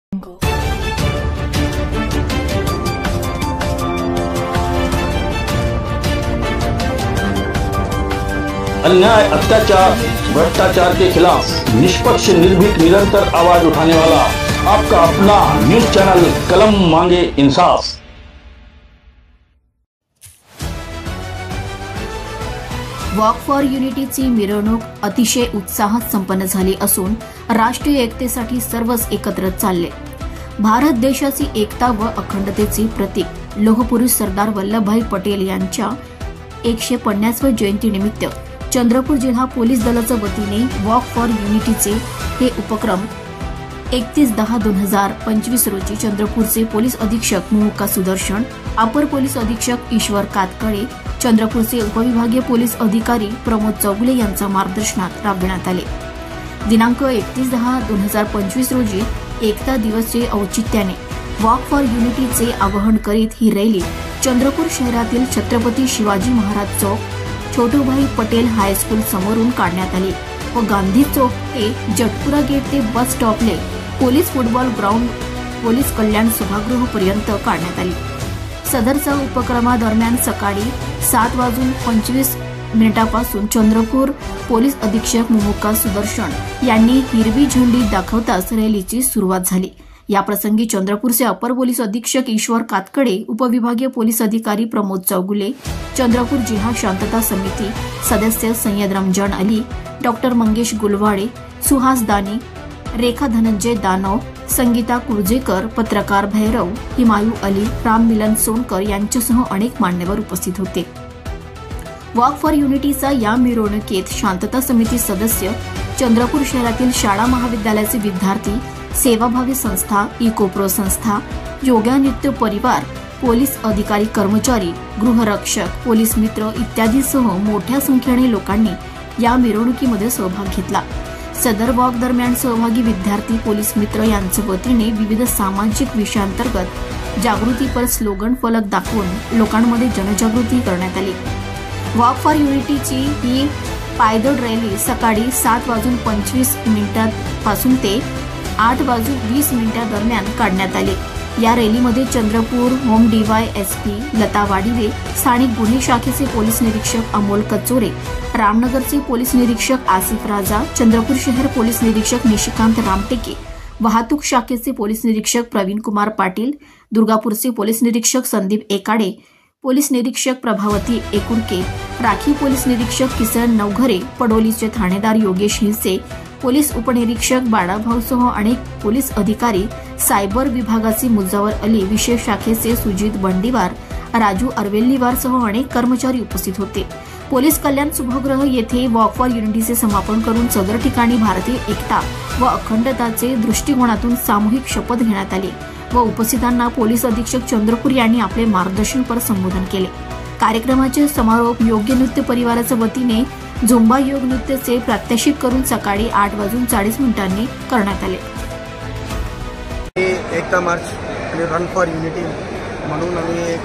अन्याय, अत्याचार, भ्रष्टाचार के खिलाफ निष्पक्ष, निर्भीक, निरंतर आवाज उठाने वाला आपका अपना न्यूज चैनल कलम मांगे इंसाफ। वॉक फॉर युनिटीची मिरवणूक अतिशय उत्साहात संपन्न झाली असून राष्ट्रीय एकतेसाठी सर्वच एकत्र चालले। भारत देशाची एकता व अखंडतेचे प्रतीक लोहपुरुष सरदार वल्लभभाई पटेल यांच्या 150व्या जयंतीनिमित्त चंद्रपूर जिल्हा पोलीस दलाच्या वतीने वॉक फॉर युनिटीचे हे उपक्रम 31/10/2025 रोजी चंद्रपूरचे पोलीस अधीक्षक मुमुक्का सुदर्शन, अपर पोलीस अधीक्षक ईश्वर कातकळे, चंद्रपूरचे उपविभागीय पोलीस अधिकारी प्रमोद चौगुले यांच्या मार्गदर्शनात राबविण्यात आले। दिनांक 31/10/2025 रोजी एकता दिवसचे औचित्याने वॉक फॉर युनिटीचे आवाहन करीत ही रॅली चंद्रपूर शहरातील छत्रपती शिवाजी महाराज चौक, छोटूभाई पटेल हायस्कूल समोरून काढण्यात आली व गांधी चौक ते जटपुरा गेट ते बस स्टॉपले पोलीस फुटबॉल ग्राउंड पोलीस कल्याण सभागृह पर्यंत काढण्यात आली। सदरचा उपक्रमादरम्यान सकाळी 7:25 पासून चंद्रपूर पोलीस अधीक्षक मुमुक्का सुदर्शन यांनी हिरवी झेंडी दाखवताच रॅलीची सुरुवात झाली। या प्रसंगी चंद्रपूरचे अपर पोलीस अधीक्षक ईश्वर कातकळे, उपविभागीय पोलीस अधिकारी प्रमोद चौगुले, चंद्रपूर जिल्हा शांतता समिती सदस्य सय्यद रमजान अली, डॉक्टर मंगेश गुलवाडे, सुहास दानी, रेखा धनंजय दानव, संगीता कुर्जेकर, पत्रकार भैरव, हिमायू अली, राम मिलन सोनकर यांच्यासह अनेक मान्यवर उपस्थित होते। वॉक फॉर युनिटीचा या मिरवणुकीत शांतता समिती सदस्य, चंद्रपूर शहरातील शाळा महाविद्यालयाचे विद्यार्थी, सेवाभावी संस्था, इकोप्रो संस्था, योगा नृत्य परिवार, पोलीस अधिकारी कर्मचारी, गृहरक्षक, पोलीस मित्र इत्यादीसह मोठ्या संख्येने लोकांनी या मिरवणुकीमध्ये सहभाग घेतला। सदर वॉक दरम्यान सहभागी विद्यार्थी, पोलीस मित्र यांच्या वतीने विविध सामाजिक विषयांतर्गत जागृतीपर स्लोगन फलक दाखवून लोकांमध्ये जनजागृती करण्यात आली। वॉक फॉर युनिटीची ही पायदळ रॅली सकाळी 7:25 पासून ते 8:20 दरम्यान काढण्यात आले। या रॅलीमध्ये चंद्रपूर होम डीवायएसपी लता वाडिवे, स्थानिक गुन्हे शाखेचे पोलीस निरीक्षक अमोल कचोरे, रामनगरचे पोलीस निरीक्षक आसिफ राजा, चंद्रपूर शहर पोलीस निरीक्षक निशिकांत रामटेके, वाहतूक शाखेचे पोलीस निरीक्षक प्रवीण कुमार पाटील, दुर्गापूरचे पोलीस निरीक्षक संदीप एकाडे, पोलीस निरीक्षक प्रभावती एकुरके, राखीव पोलीस निरीक्षक किसन नवघरे, पडोलीचे ठाणेदार योगेश हिंसे, पोलीस उपनिरीक्षक बाळाभाऊसह अनेक पोलीस अधिकारी, सायबर विभागाचे मुजावर अली, विशेष शाखेचे सुजित बंडीवार, राजू अरवेल्लीवारसह अनेक कर्मचारी उपस्थित होते। पोलीस कल्याण सभागृह येथे वॉक फॉर युनिटीचे समापन करून सदर ठिकाणी भारतीय एकता व अखंडताचे दृष्टिकोनातून सामूहिक शपथ घेण्यात आली व उपस्थितांना पोलीस अधीक्षक चंद्रपूर यांनी आपले मार्गदर्शनपर संबोधन केले। कार्यक्रमाचे समारोप योग्य नृत्य परिवाराच्या वतीने झुंबा योग नृत्याचे प्रात्यक्षिक करून सकाळी 8:40 करण्यात आले। एकता मार्च आणि रन फॉर युनिटी म्हणून आम्ही एक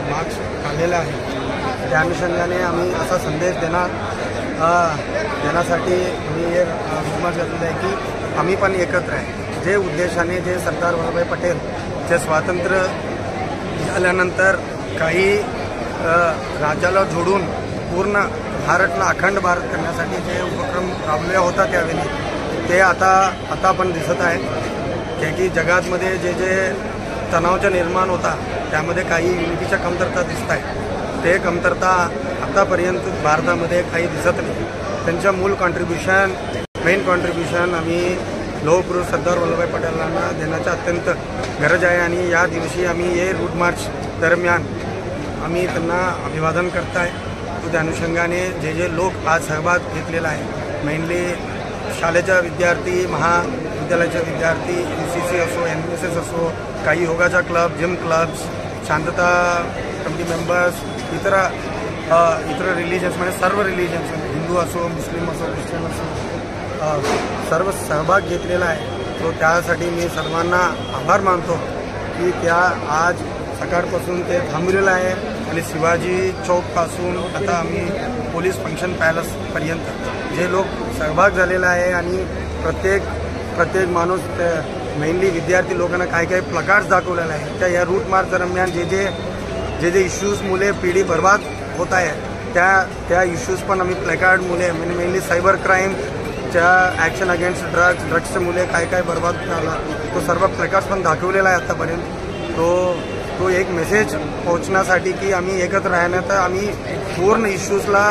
मार्च काढलेला आहे। त्या अनुषंगाने आम्ही असा संदेश देण्यासाठी मी एक मार्च घेतलेला आहे की आम्ही पण एकत्र आहे। जे उद्देशाने जे सरदार वल्लभभाई पटेल जे स्वातंत्र्य झाल्यानंतर काही राज्याला जोडून पूर्ण भारतला अखंड भारत करण्यासाठी जे उपक्रम राबवला होता त्यावेळी ते आता पण दिसत आहे की जगातमध्ये जे तणावचं निर्माण होता त्यामध्ये काही युनिटीच्या कमतरता दिसत आहे। ते कमतरता आतापर्यंत भारतामध्ये काही दिसत नाही। त्यांच्या मूळ मेन कॉन्ट्रीब्युशन आम्ही लोहपुरुष सरदार वल्लभभाई पटेलांना देण्याची अत्यंत गरज आहे आणि या दिवशी आम्ही हे रूट मार्च दरम्यान आम्ही त्यांना अभिवादन करत आहे। त्या अनुषंगाने जे लोक आज सहभाग घेतलेला आहे, मेनली शाळेच्या विद्यार्थी, महाविद्यालयाचे विद्यार्थी, UCC असो, NSS असो, काही योगाचा क्लब, जिम क्लब्स, शांतता कमिटी मेंबर्स, इतर रिलिजन्स म्हणजे सर्व रिलिजन्स, हिंदू असो, मुस्लिम असो, ख्रिश्चन असो, सर्व सहभाग घेतलेला आहे। तो त्यासाठी मी सर्वांना आभार मानतो की त्या आज सकाळपासून ते थांबलेलं आहे आणि शिवाजी चौकपासून आता आम्ही पोलीस फंक्शन पॅलेसपर्यंत जे लोक सहभाग झालेला आहे आणि प्रत्येक प्रत्येक माणूस मेनली विद्यार्थी लोकांना काय काय प्लकार्ड्स दाखवलेला आहे. त्या या रूट मार्च दरम्यान जे इश्यूज मुले पिढी बर्बाद होत आहे त्या इश्यूज पण आम्ही प्लॅकार्ड मुले म्हणजे मेनली सायबर क्राईमच्या ॲक्शन अगेन्स्ट ड्रग्सच्या मुले काय बर्बाद झाला तो सर्व प्लॅकार्ड्स पण दाखवलेला आहे आत्तापर्यंत. तो एक मेसेज पोहोचण्यासाठी की आम्ही एकत्र राहण्यात आम्ही पूर्ण इश्यूजला